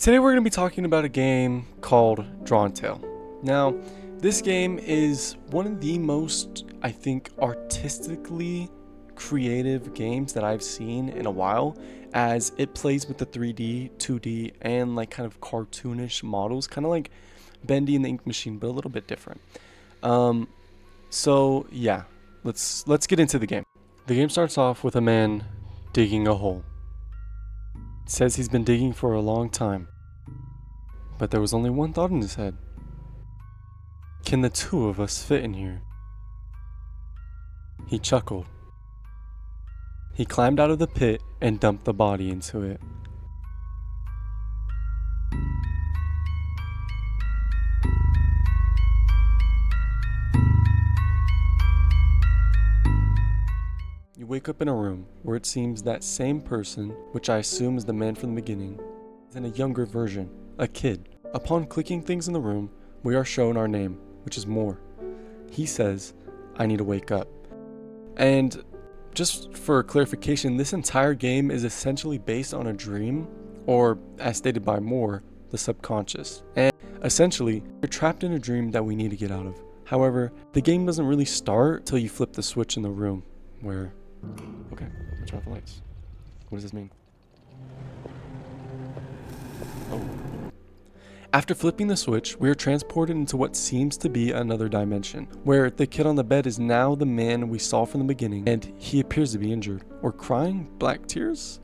Today we're going to be talking about a game called Drawn Tale. Now, this game is one of the most, I think, artistically creative games that I've seen in a while, as it plays with the 3D, 2D, and like kind of cartoonish models, kind of like Bendy and the Ink Machine, but a little bit different. So yeah, let's get into the game. The game starts off with a man digging a hole. It says he's been digging for a long time. But there was only one thought in his head. Can the two of us fit in here? He chuckled. He climbed out of the pit and dumped the body into it. You wake up in a room where it seems that same person, which I assume is the man from the beginning, is in a younger version, a kid. Upon clicking things in the room, we are shown our name, which is Moore. He says, I need to wake up. And just for clarification, this entire game is essentially based on a dream, or as stated by Moore, the subconscious. And essentially, you're trapped in a dream that we need to get out of. However, the game doesn't really start till you flip the switch in the room where, okay, turn off the lights. What does this mean? Oh. After flipping the switch, we are transported into what seems to be another dimension, where the kid on the bed is now the man we saw from the beginning, and he appears to be injured, or crying black tears?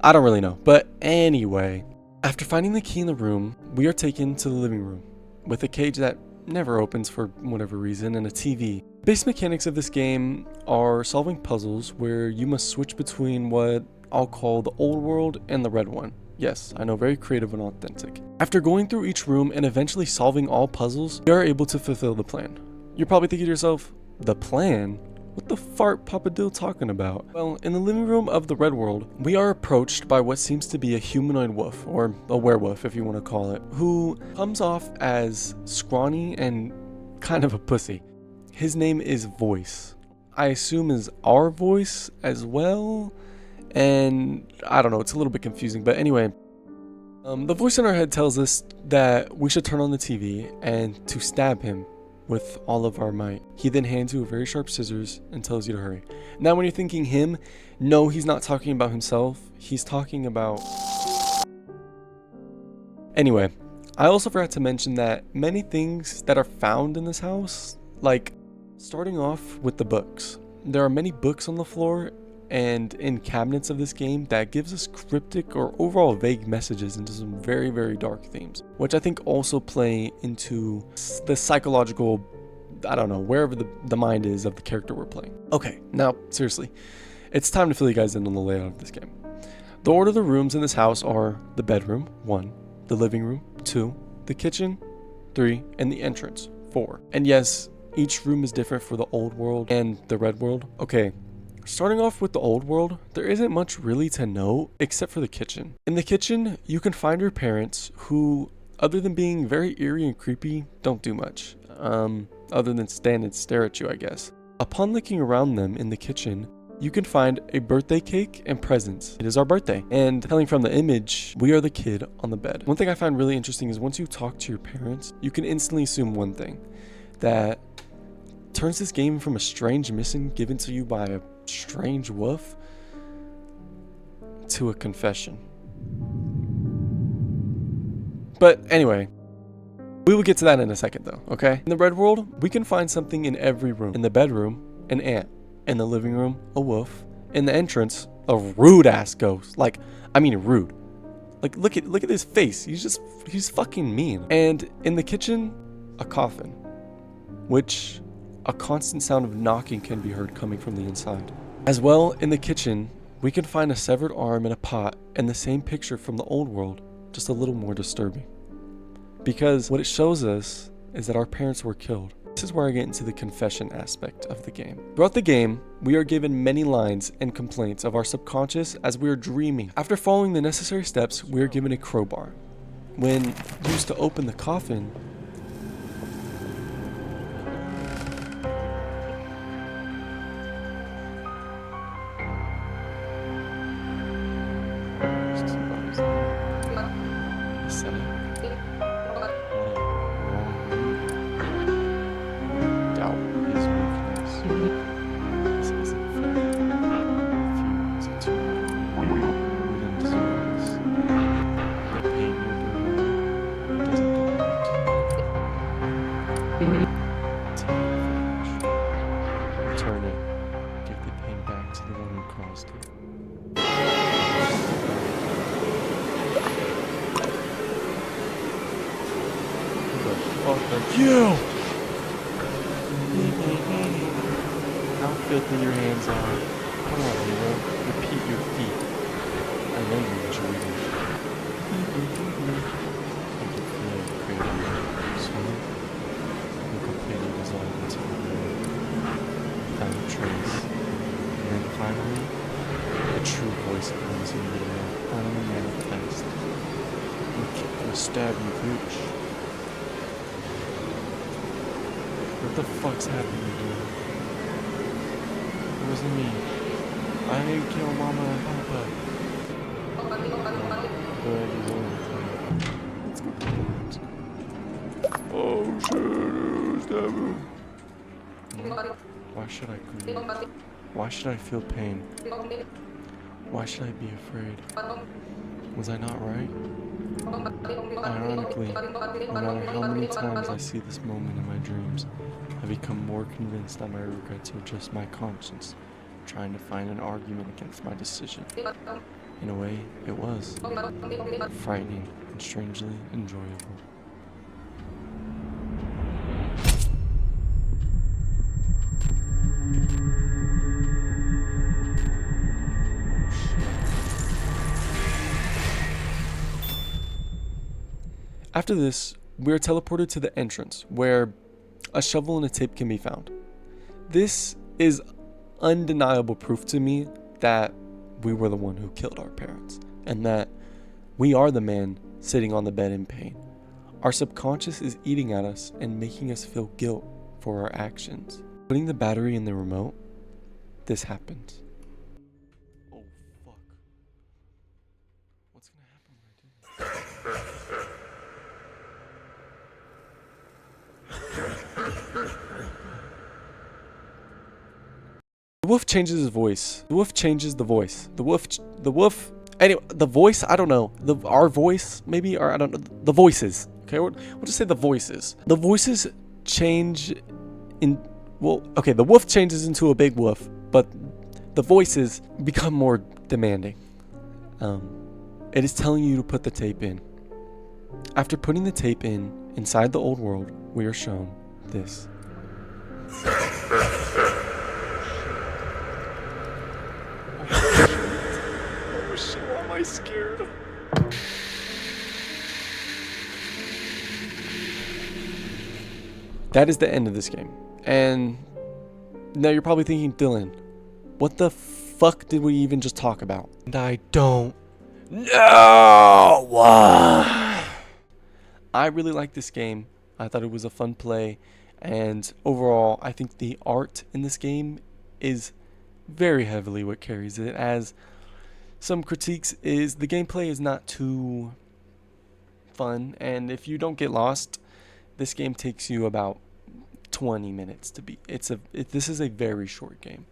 I don't really know, but anyway. After finding the key in the room, we are taken to the living room, with a cage that never opens for whatever reason, and a TV. Base mechanics of this game are solving puzzles where you must switch between what I'll call the old world and the red one. Yes, I know, very creative and authentic. After going through each room and eventually solving all puzzles, we are able to fulfill the plan. You're probably thinking to yourself, the plan? What the fart Papa Dill talking about? Well, in the living room of the red world, we are approached by what seems to be a humanoid wolf, or a werewolf if you want to call it, who comes off as scrawny and kind of a pussy. His name is Voice. I assume is our voice as well. And I don't know, it's a little bit confusing, but anyway, the voice in our head tells us that we should turn on the TV and to stab him with all of our might. He then hands you a very sharp scissors and tells you to hurry. Now when you're thinking him, no, he's not talking about himself, he's talking about... Anyway, I also forgot to mention that many things that are found in this house, like starting off with the books. There are many books on the floor and in cabinets of this game that gives us cryptic or overall vague messages into some very, very dark themes, which I think also play into the psychological, I don't know, wherever the mind is of the character we're playing. Okay, now seriously, it's time to fill you guys in on the layout of this game. The order of the rooms in this house are the bedroom, 1, the living room, 2, the kitchen, 3, and the entrance, 4. And yes, each room is different for the old world and the red world. Okay. Starting off with the old world, there isn't much really to know except for the kitchen. In the kitchen, you can find your parents who, other than being very eerie and creepy, don't do much. Other than stand and stare at you, I guess. Upon looking around them in the kitchen, you can find a birthday cake and presents. It is our birthday. And telling from the image, we are the kid on the bed. One thing I find really interesting is once you talk to your parents, you can instantly assume one thing. That turns this game from a strange mission given to you by a strange wolf to a confession. But anyway, we will get to that in a second though, okay? In the red world, we can find something in every room. In the bedroom, an ant. In the living room, a wolf. In the entrance, a rude ass ghost. Like, I mean rude. Like, look at his face. He's fucking mean. And in the kitchen, a coffin, which a constant sound of knocking can be heard coming from the inside. As well, in the kitchen, we can find a severed arm in a pot and the same picture from the old world, just a little more disturbing. Because what it shows us is that our parents were killed. This is where I get into the confession aspect of the game. Throughout the game, we are given many lines and complaints of our subconscious as we are dreaming. After following the necessary steps, we are given a crowbar. When used to open the coffin, Pathetic. What a wrong move. Doubt is weakness. This isn't fair. Fear is a too much. We didn't deserve this. The pain you're bringing doesn't belong to you. Take revenge. Return it. Give the pain back to the one who caused it. Fuck you! How filthy your hands are. Come on, hero. Repeat your feet. I know you enjoyed it. I can feel it creating soon. You completely dissolve into the world. Without a trace. And then finally, a true voice comes in your ear. Finally manifest. You'll stab you, bitch. What the fuck's happening here? It wasn't me. I didn't kill Mama and Papa. But he's only Let's go. Oh shit, stab him. Why should I grieve? Why should I feel pain? Why should I be afraid? Was I not right? Ironically, no matter how many times I see this moment in my dreams, I become more convinced that my regrets are just my conscience trying to find an argument against my decision. In a way, it was frightening and strangely enjoyable. After this, we are teleported to the entrance, where a shovel and a tape can be found. This is undeniable proof to me that we were the one who killed our parents, and that we are the man sitting on the bed in pain. Our subconscious is eating at us and making us feel guilt for our actions. Putting the battery in the remote, this happens. Oh fuck. What's gonna happen when I do this? The wolf changes his voice. The wolf changes the voice. The wolf. Anyway, the voice. I don't know. Our voice, maybe, or I don't know. The voices. Okay, we'll just say the voices. The voices change in. Well, okay. The wolf changes into a big wolf, but the voices become more demanding. It is telling you to put the tape in. After putting the tape in inside the old world, we are shown this. Oh shit, why am I scared? That is the end of this game. And now you're probably thinking, Dylan, what the fuck did we even just talk about? And I don't know. I really like this game. I thought it was a fun play. And overall, I think the art in this game is very heavily what carries it. As some critiques is the gameplay is not too fun, and if you don't get lost, this game takes you about 20 minutes to beat. This is a very short game,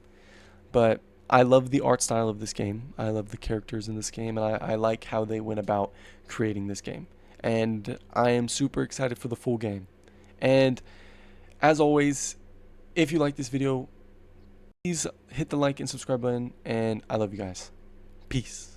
but I love the art style of this game. I love the characters in this game, and I like how they went about creating this game. And I am super excited for the full game. And as always, if you like this video, please hit the like and subscribe button, and I love you guys. Peace.